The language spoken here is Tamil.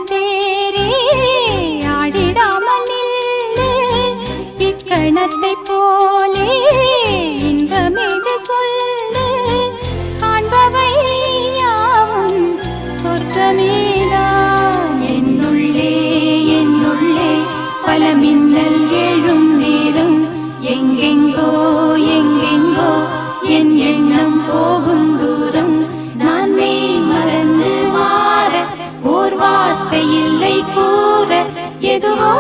தேரே ஆடிடாமல் நில்லு இக்கணத்தை போலே இன்பமேது சொல்லு காண்பவை யாவும் சொர்க்கமேதான் என்னுள்ளே என்னுள்ளே பல மின்னல் எழும் நேரம் எங்கெங்கோ எங்கெங்கோ என் எண்ணம் போகும் தூரம் நான் மெய் மறந்து மாற ஓர் வார்த்தை இல்லை கூற எதுவோ